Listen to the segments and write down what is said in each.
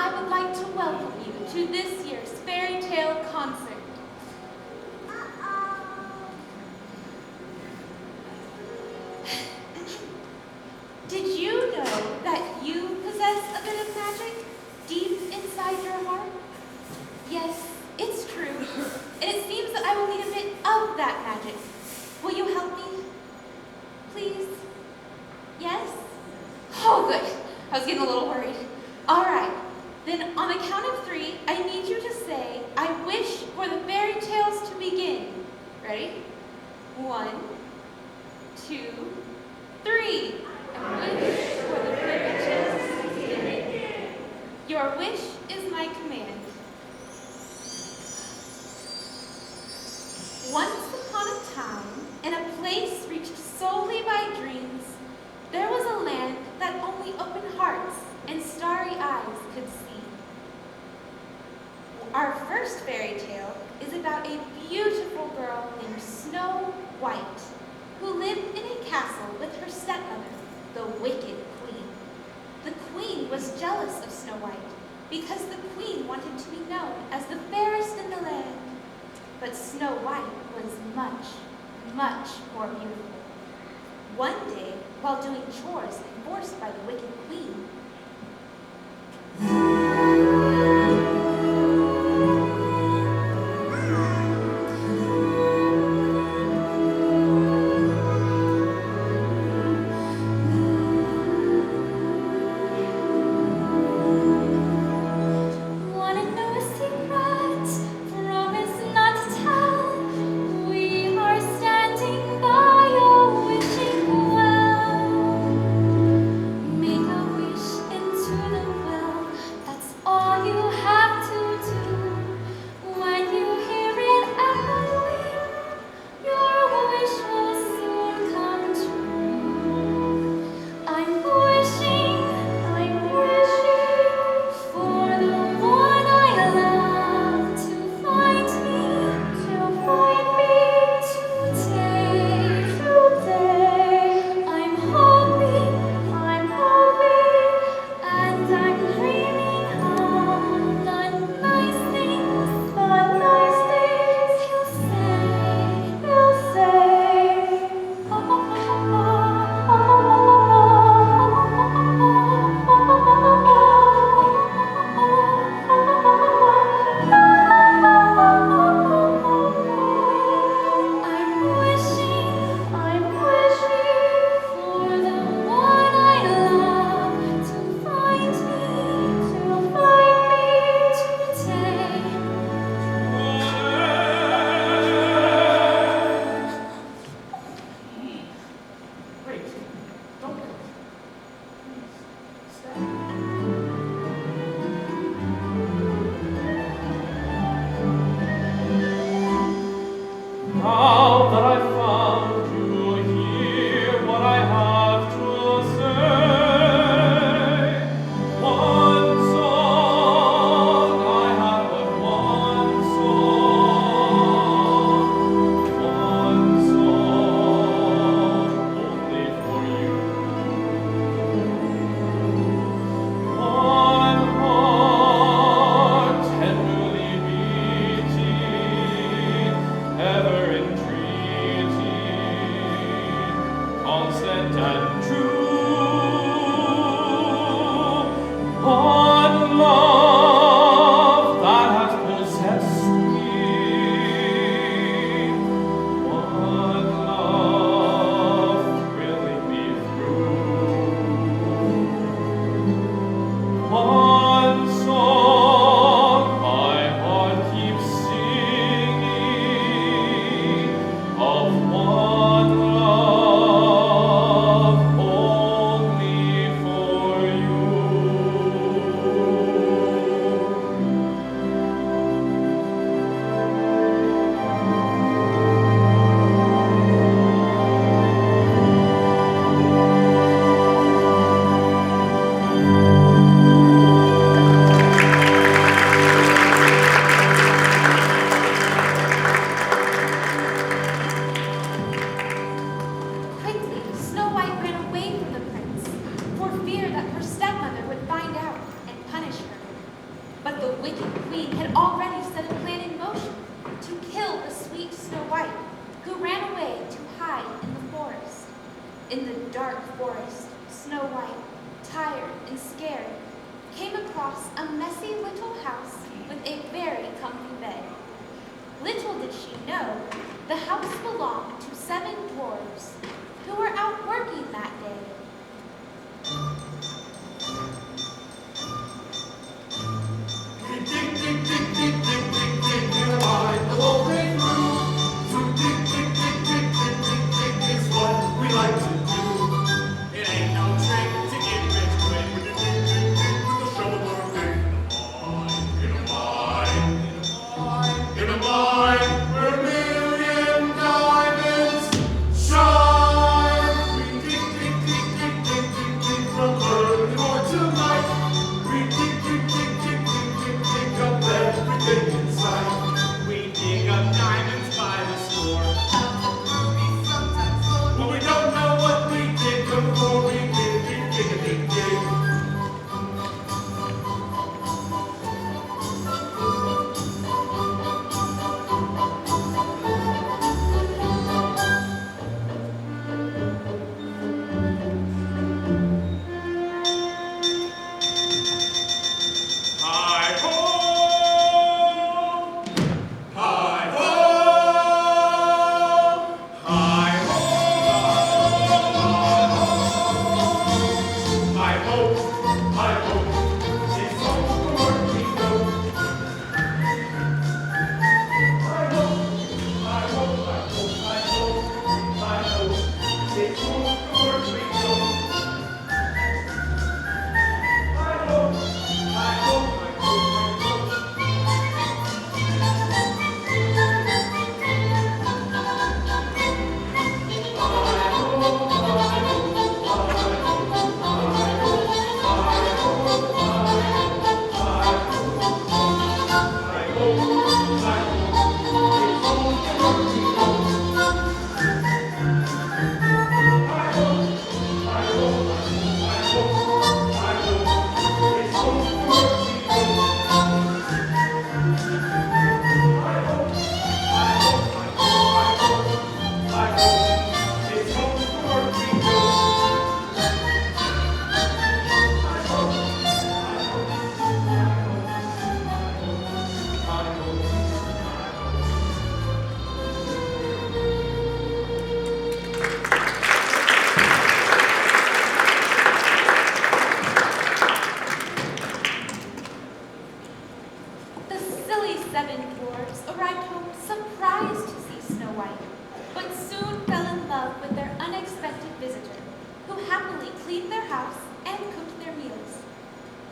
I would like to welcome you to this year's fairy tale concert. Did you know that you possess a bit of magic deep inside your heart? Yes, it's true. And it seems that I will need a bit of that magic. Will you help me? Please? Yes? Oh, good. I was getting a little worried. All right. Then on the count of 3, I need you to say, I wish for the fairy tales to begin. Ready? 1, 2, 3. I wish for the fairy tales to begin. Your wish is my command. Once upon a time, in a place reached solely by dreams, there was a land that only open hearts and starry eyes could see. Our first fairy tale is about a beautiful girl named Snow White, who lived in a castle with her stepmother, the wicked queen. The queen was jealous of Snow White because the queen wanted to be known as the fairest in the land. But Snow White was much, much more beautiful. One day, while doing chores enforced by the wicked queen, Make a wish already set a plan in motion to kill the sweet Snow White, who ran away to hide in the forest. In the dark forest, Snow White, tired and scared, came across a messy little house with a very comfy bed. Little did she know the house belonged to 7 dwarves who were out working that day.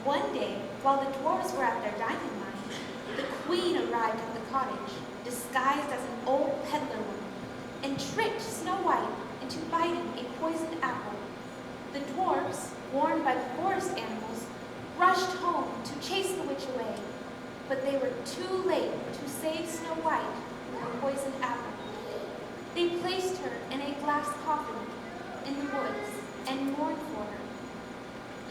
One day, while the dwarves were at their dining line, the queen arrived at the cottage, disguised as an old peddler woman, and tricked Snow White into biting a poisoned apple. The dwarves, warned by the forest animals, rushed home to chase the witch away, but they were too late to save Snow White from the poisoned apple. They placed her in a glass coffin in the woods and mourned for her.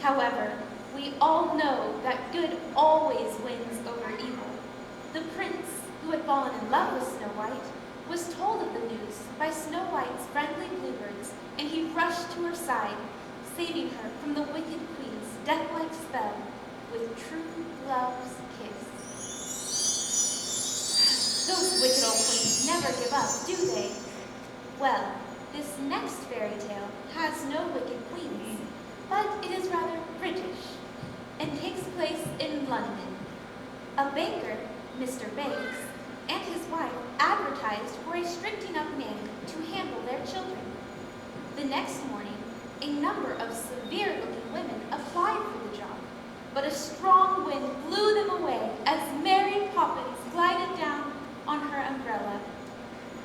However, we all know that good always wins over evil. The prince, who had fallen in love with Snow White, was told of the news by Snow White's friendly bluebirds, and he rushed to her side, saving her from the wicked queen's death-like spell with true love's kiss. Those wicked old queens never give up, do they? Well, this next fairy tale has no wicked queens, but it is rather British and takes place in London. A banker, Mr. Banks, and his wife advertised for a stricting-up nanny to handle their children. The next morning, a number of severe-looking women applied for the job, but a strong wind blew them away as Mary Poppins glided down on her umbrella.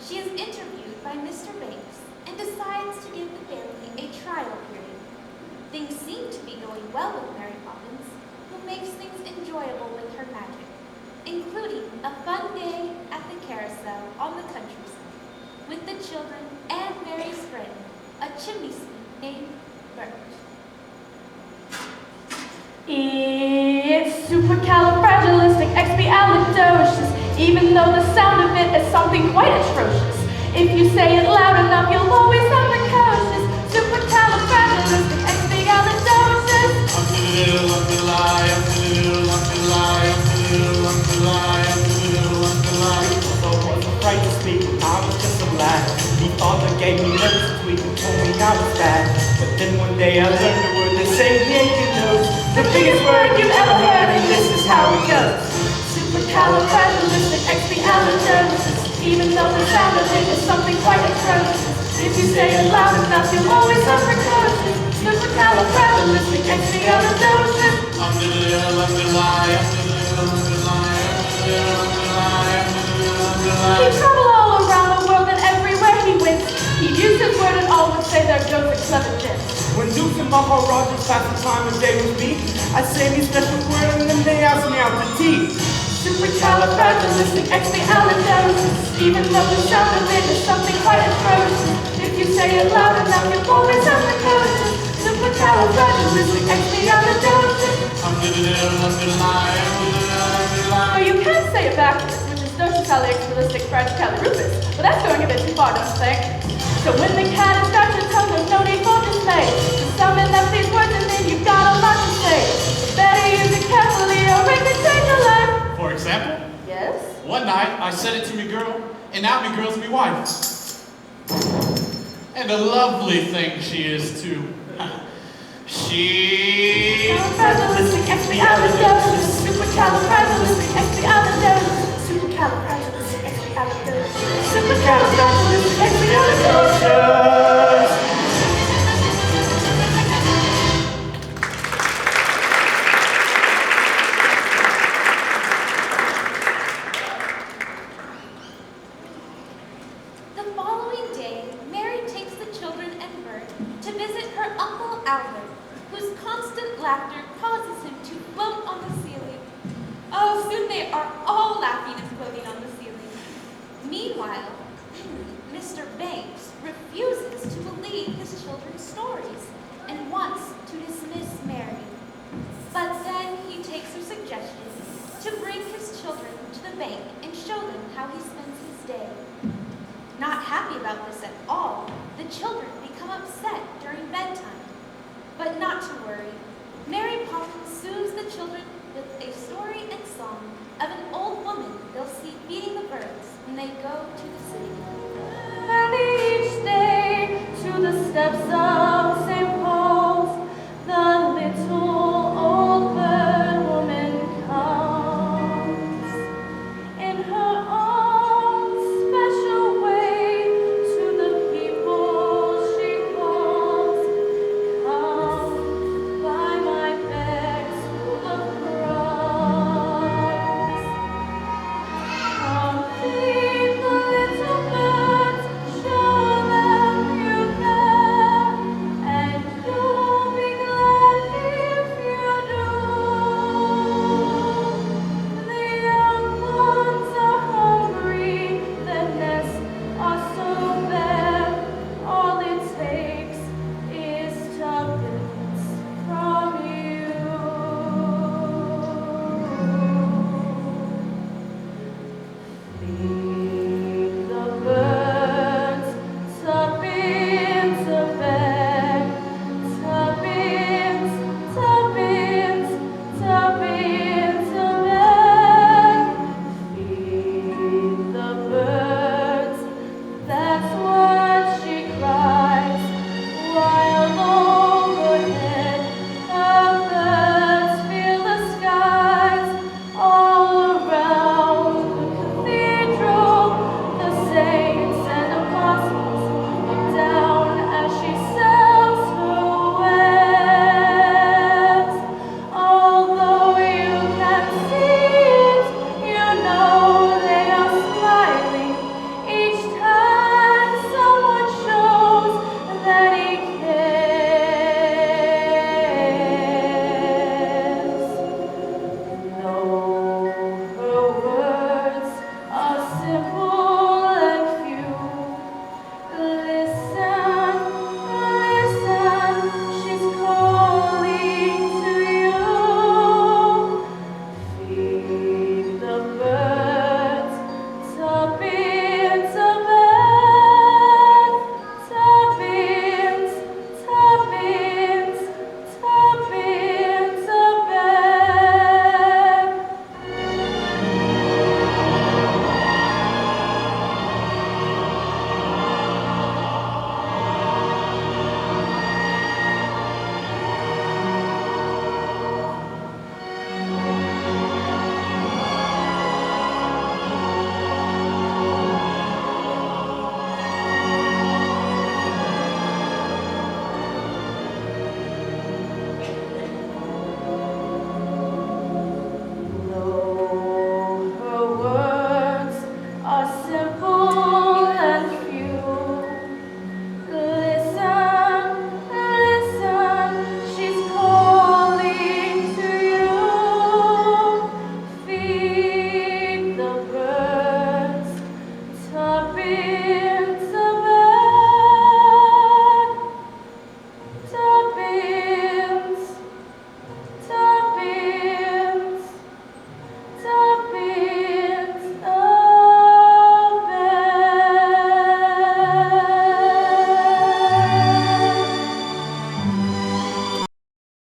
She is interviewed by Mr. Banks and decides to give the family a trial period. Things seem to be going well with Mary Poppins, who makes things enjoyable with her magic, including a fun day at the carousel on the countryside, with the children and Mary's friend, a chimney sweep named Bert. It's supercalifragilistic. Supercalifragilisticexpialidocious, even though the sound of it is something quite atrocious. If you say it loud enough, you'll always sound precocious. Supercalifragilisticexpialidocious. Although I was afraid to speak, I was just a lad. The father gave me notes to tweet and told me I was bad. But then one day I learned the word they say naked nose. The biggest word you've ever heard, and this is how it goes. Supercalifragilisticexpialidocious, even though the sound of it is something quite atrocious. If you say it loud enough, you'll always sound precocious. Supercalifragilisticexpialidocious. He traveled all around the world and everywhere he went, he'd use his word and all would say their jokes are clever jets. When Dukes and Maho Rogers passed the time of day with me, I say me special word and then they ask me out to tea. Supercalifragilisticexpialidocious, even though the sound of it is something quite atrocious. If you say it loud enough, you'll always sound precocious. Supercalifragilisticexpialidocious. Or you can say it backwards, which is docious-calixpalistic-fragicalirupus, but that's going a bit too far, don't you think? So when the cat is got your tongue, there's no need for display. Just summon up these words and then you've got a lot to say. Better use it carefully or it could change your life. For example, Yes? one night I said it to me girl, and now me girl's me wife. And a lovely thing she is too. She... Supercalifragilisticexpialidocious, supercalifragilisticexpialidocious, supercalifragilisticexpialidocious, supercalifragilisticexpialidocious. The following day, Mary takes the children and Bert to visit her Uncle Albert, whose constant laughter causes him to float on the ceiling. Oh, soon they are all laughing and floating on the ceiling. Meanwhile, Mr. Banks refuses to believe his children's stories and wants to dismiss